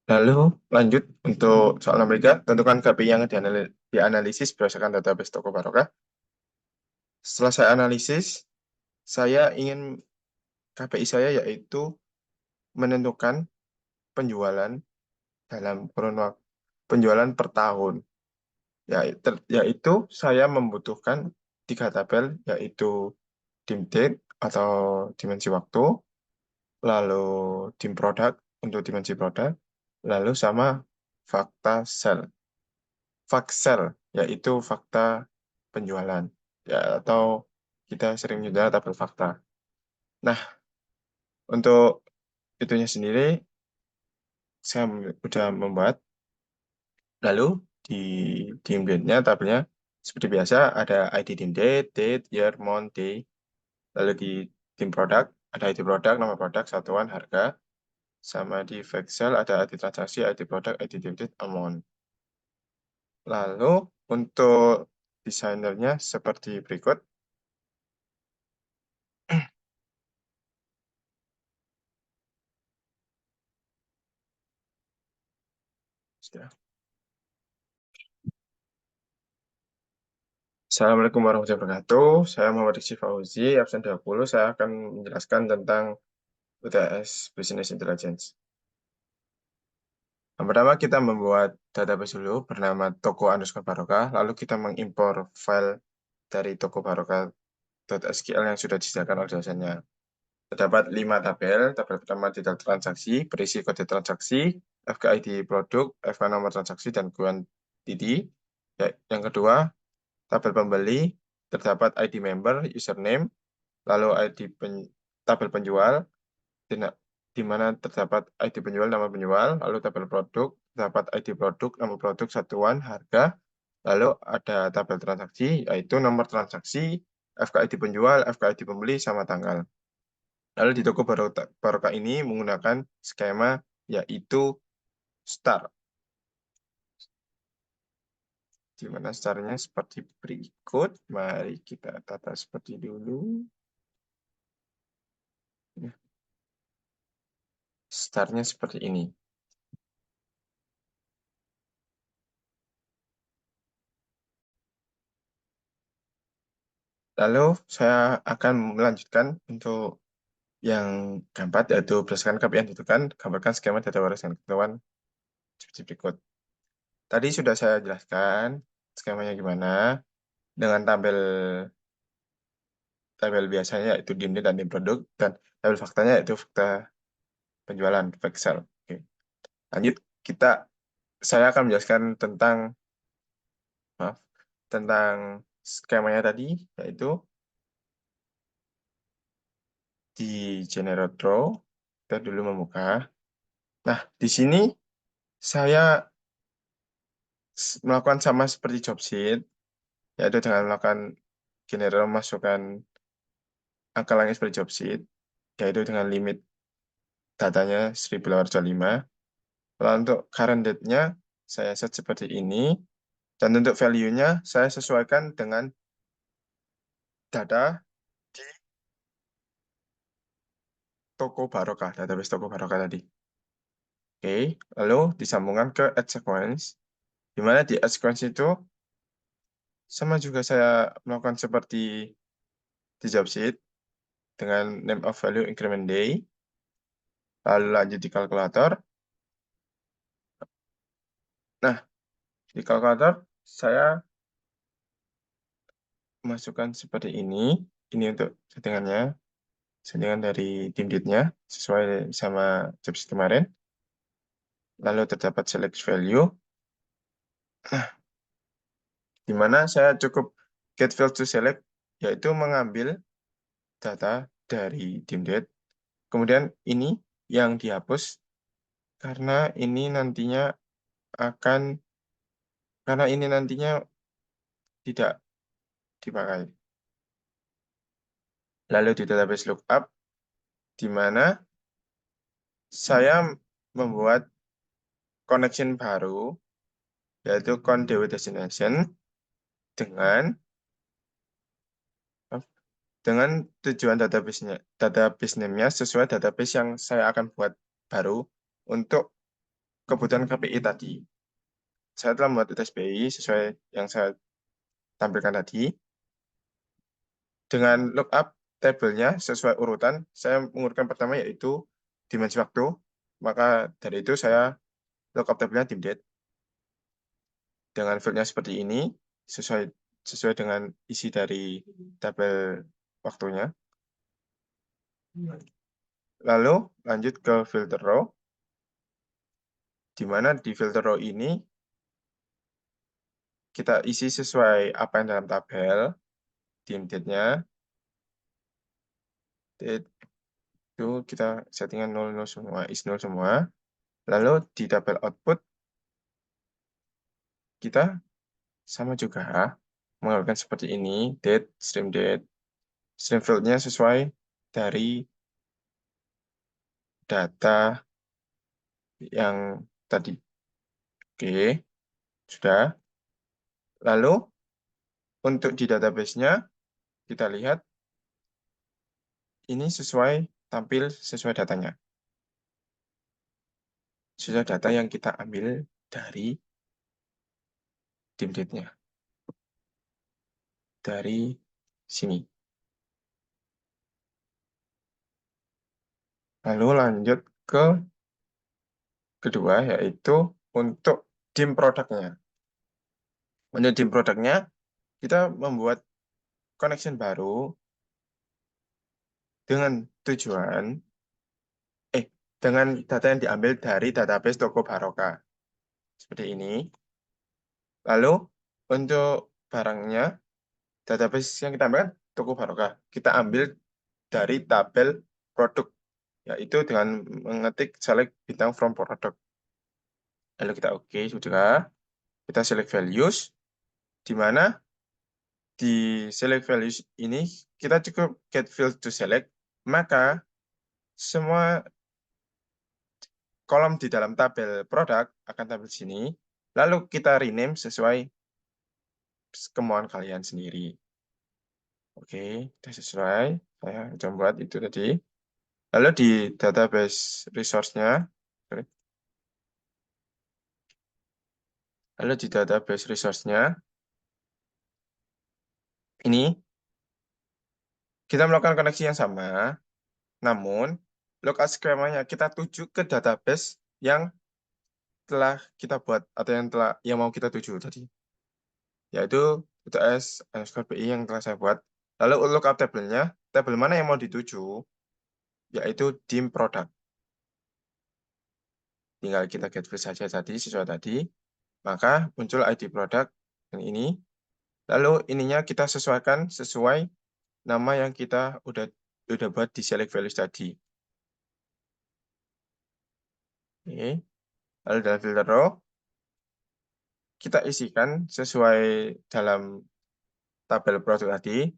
Lalu lanjut untuk soal nomor 3, tentukan KPI yang dianalisis berdasarkan database toko barokah. Setelah saya analisis, saya ingin KPI saya yaitu menentukan penjualan dalam kurun waktu penjualan per tahun. Yaitu saya membutuhkan 3 tabel, yaitu dim date atau dimensi waktu, lalu dim produk untuk dimensi produk, lalu sama fakta sell. Faksel, yaitu fakta penjualan. Ya, atau kita sering menyebutnya tabel fakta. Nah, untuk itunya sendiri, saya sudah membuat. Lalu di dim date-nya tabelnya seperti biasa ada ID dim date, date, year, month, day. Lalu di dim produk ada ID produk, nama produk, satuan, harga. Sama di Excel ada ID transaksi, ID produk, ID dim date, amount. Lalu untuk desainernya seperti berikut. Sudah. Assalamualaikum warahmatullahi wabarakatuh. Saya Muhammad Rizky Fauzi, absen 20. Saya akan menjelaskan tentang UTS Business Intelligence. Yang pertama, kita membuat database dulu bernama toko underscore barokah, lalu kita mengimpor file dari toko barokah.sql yang sudah disediakan oleh dosennya. Terdapat 5 tabel. Tabel pertama detail transaksi, berisi kode transaksi, FKID produk, FK nomor transaksi, dan quantity. Yang kedua, tabel pembeli, terdapat ID member, username, lalu tabel penjual, di mana terdapat ID penjual, nama penjual, lalu tabel produk, terdapat ID produk, nama produk, satuan, harga, lalu ada tabel transaksi, yaitu nomor transaksi, FKID penjual, FKID pembeli, sama tanggal. Lalu di toko barokah ini menggunakan skema yaitu star, di mana starnya seperti berikut. Mari kita tata seperti dulu. Startnya seperti ini. Lalu saya akan melanjutkan untuk yang keempat, yaitu berdasarkan KPI yang ditentukan, gambarkan skema data waras dan ketentuan seperti berikut. Tadi sudah saya jelaskan skemanya gimana, dengan tabel biasanya yaitu dim date dan dim produk, dan tabel faktanya yaitu fakta penjualan, Excel. Oke. Lanjut, saya akan menjelaskan maaf, tentang skemanya tadi, yaitu di generate row, kita dulu membuka. Nah, di sini saya melakukan sama seperti job sheet, yaitu dengan melakukan generate, masukkan angka langit seperti job sheet, yaitu dengan limit datanya 1825. Lalu untuk current date-nya, saya set seperti ini. Dan untuk value-nya, saya sesuaikan dengan data di toko barokah, database toko barokah tadi. Oke, lalu disambungkan ke add sequence, di mana di add sequence itu sama juga saya melakukan seperti di job sheet dengan name of value increment day, lalu lanjut di kalkulator. Nah, di kalkulator saya masukkan seperti ini. Ini untuk settingan dari tim lead-nya sesuai sama job sheet kemarin. Lalu terdapat select value, di mana saya cukup get field to select, yaitu mengambil data dari dim date. Kemudian ini yang dihapus karena ini nantinya akan tidak dipakai. Lalu di database lookup, di mana saya membuat connection baru, yaitu count dewe destination dengan tujuan database name-nya sesuai database yang saya akan buat baru untuk kebutuhan KPI tadi. Saya telah membuat UTSBI sesuai yang saya tampilkan tadi. Dengan lookup tabelnya sesuai urutan, saya mengurutkan pertama yaitu dimensi waktu. Maka dari itu saya lookup tabelnya dim date. Dengan fieldnya seperti ini, sesuai dengan isi dari tabel waktunya. Lalu lanjut ke filter row, di mana di filter row ini kita isi sesuai apa yang dalam tabel, dim date-nya, date itu kita settingan 00 semua, is 0 semua. Lalu di tabel output, kita sama juga mengeluarkan seperti ini, date, stream field-nya sesuai dari data yang tadi. Oke, sudah. Lalu untuk di database-nya, kita lihat ini tampil sesuai datanya. Sesuai data yang kita ambil dari dim date-nya. Dari sini. Lalu lanjut ke kedua, yaitu untuk dim produknya. Untuk dim produknya, kita membuat connection baru dengan tujuan, dengan data yang diambil dari database Toko Barokah. Seperti ini. Lalu, untuk barangnya, database yang kita ambil kan Toko Barokah. Kita ambil dari tabel produk, yaitu dengan mengetik select bintang from product. Lalu kita oke, sudah. Kita select values, di mana di select values ini kita cukup get field to select, maka semua kolom di dalam tabel produk akan tampil di sini. Lalu kita rename sesuai kemauan kalian sendiri. Oke, sudah sesuai. Saya coba buat itu tadi. Lalu di database resource-nya, ini kita melakukan koneksi yang sama, namun lokasi skemanya kita tuju ke database yang telah kita buat atau yang mau kita tuju tadi, yaitu UTS_PI yang telah saya buat. Lalu lookup tabelnya, tabel mana yang mau dituju, yaitu dim product. Tinggal kita get field saja tadi sesuai tadi, maka muncul ID product yang ini. Lalu ininya kita sesuaikan sesuai nama yang kita udah buat di select values tadi. Oke. Lalu dalam filter row kita isikan sesuai dalam tabel produk tadi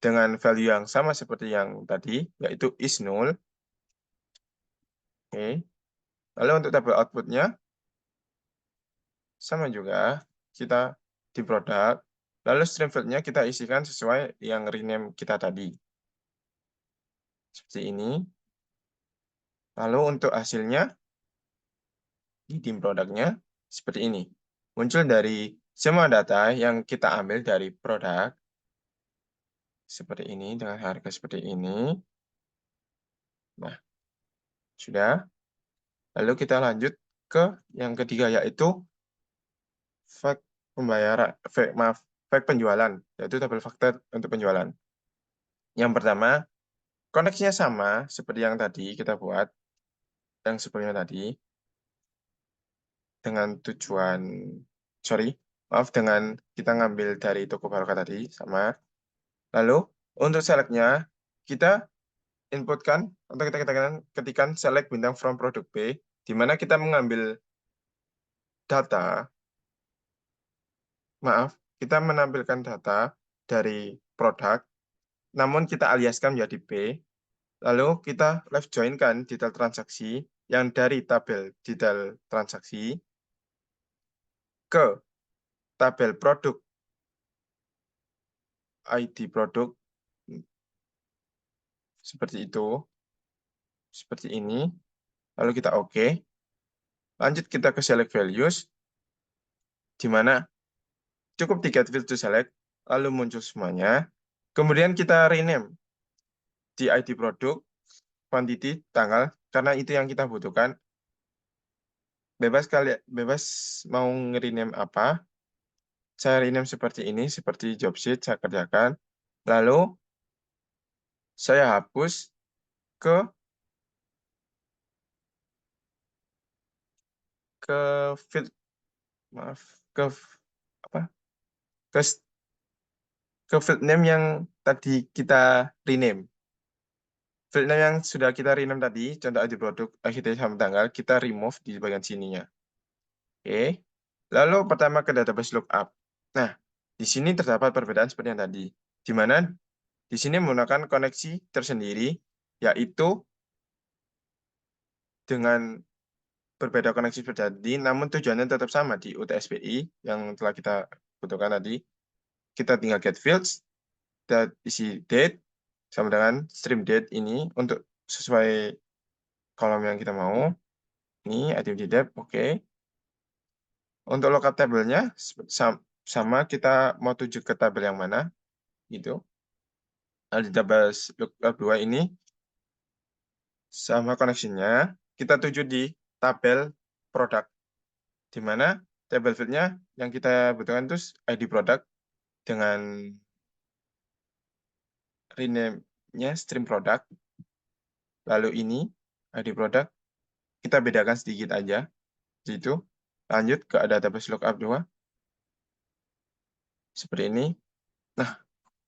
dengan value yang sama seperti yang tadi, yaitu is null. Oke. Lalu untuk tabel outputnya sama juga, kita di produk. Lalu stream field-nya kita isikan sesuai yang rename kita tadi. Seperti ini. Lalu untuk hasilnya, di dim produknya seperti ini. Muncul dari semua data yang kita ambil dari produk. Seperti ini, dengan harga seperti ini. Nah, sudah. Lalu kita lanjut ke yang ketiga, yaitu fake pembayaran, fake penjualan, yaitu tabel fakta untuk penjualan. Yang pertama, koneksinya sama seperti yang tadi kita buat, yang sebelumnya tadi, dengan tujuan, dengan kita ngambil dari toko Barokah tadi, sama. Lalu, untuk select-nya, kita inputkan, atau kita ketikkan select bintang from produk B, di mana kita mengambil data, kita menampilkan data dari produk, namun kita aliaskan menjadi B, lalu kita left join-kan detail transaksi yang dari tabel detail transaksi ke tabel produk, ID produk, seperti itu, seperti ini, lalu kita oke. Lanjut kita ke select values, di mana cukup 3 field to select, lalu muncul semuanya. Kemudian kita rename di ID produk, quantity, tanggal, karena itu yang kita butuhkan. Bebas mau nge-rename apa. Saya rename seperti ini, seperti job sheet saya kerjakan. Lalu saya hapus ke ke field, maaf, ke apa? Ke, ke field name yang tadi kita rename. Field name yang sudah kita rename tadi, contoh ID produk, ID sama tanggal, kita remove di bagian sininya. Oke. Lalu pertama ke database lookup. Nah, di sini terdapat perbedaan seperti yang tadi, di mana di sini menggunakan koneksi tersendiri, yaitu dengan berbeda koneksi seperti tadi, namun tujuannya tetap sama di UTS-BI yang telah kita butuhkan tadi. Kita tinggal get fields, kita isi date, sama dengan stream date ini untuk sesuai kolom yang kita mau. Ini activity date, oke. Untuk lookup tabelnya sama, kita mau tuju ke tabel yang mana, gitu. Nah, di tabel lookup 2 ini sama koneksinya, kita tuju di tabel produk, di mana tabel fieldnya yang kita butuhkan itu ID produk dengan rename-nya stream produk. Lalu ini ID produk, kita bedakan sedikit aja, gitu. Lanjut ke database lookup 2, seperti ini. Nah,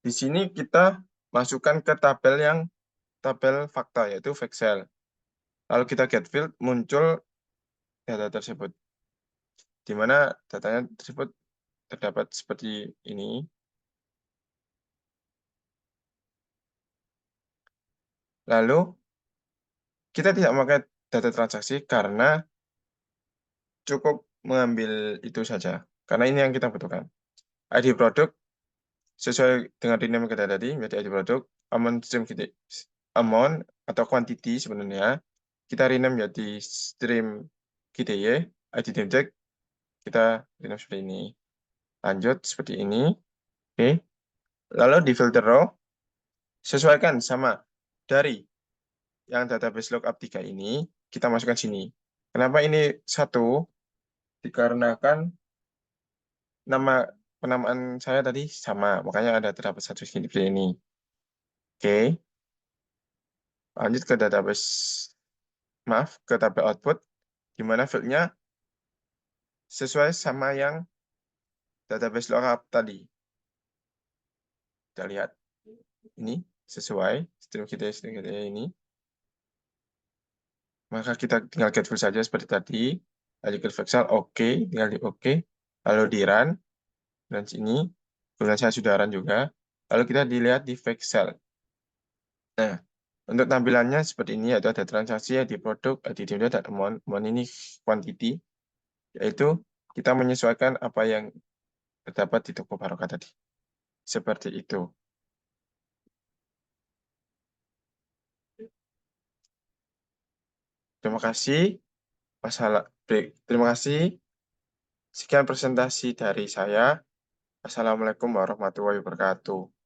di sini kita masukkan ke tabel fakta, yaitu Excel. Lalu kita get field, muncul data tersebut, di mana datanya tersebut terdapat seperti ini. Lalu kita tidak memakai data transaksi karena cukup mengambil itu saja. Karena ini yang kita butuhkan. ID produk sesuai dengan rename kita tadi, menjadi ID produk, amount stream kita, amount atau quantity sebenarnya, kita rename menjadi stream KDY, ID object, kita rename seperti ini. Lanjut seperti ini. Oke. Lalu di filter row, sesuaikan sama dari yang database lookup 3 ini, kita masukkan sini. Kenapa ini satu? Dikarenakan nama penamaan saya tadi sama, makanya ada terdapat satu seperti ini. Oke, lanjut ke database, maaf, ke tabel output, di mana fieldnya sesuai sama yang database lookup tadi. Kita lihat, ini sesuai, stream kita ini. Maka kita tinggal get field saja seperti tadi. Lalu ke Excel, oke, tinggal di oke. Lalu di run, dan sini, kemudian saya sudah run juga. Lalu kita dilihat di Excel. Nah, untuk tampilannya seperti ini, yaitu ada transaksi, ada produk, ada data, dan amount. Amount ini quantity, yaitu kita menyesuaikan apa yang terdapat di toko Barokah tadi. Seperti itu. Terima kasih. Terima kasih. Sekian presentasi dari saya. Assalamualaikum warahmatullahi wabarakatuh.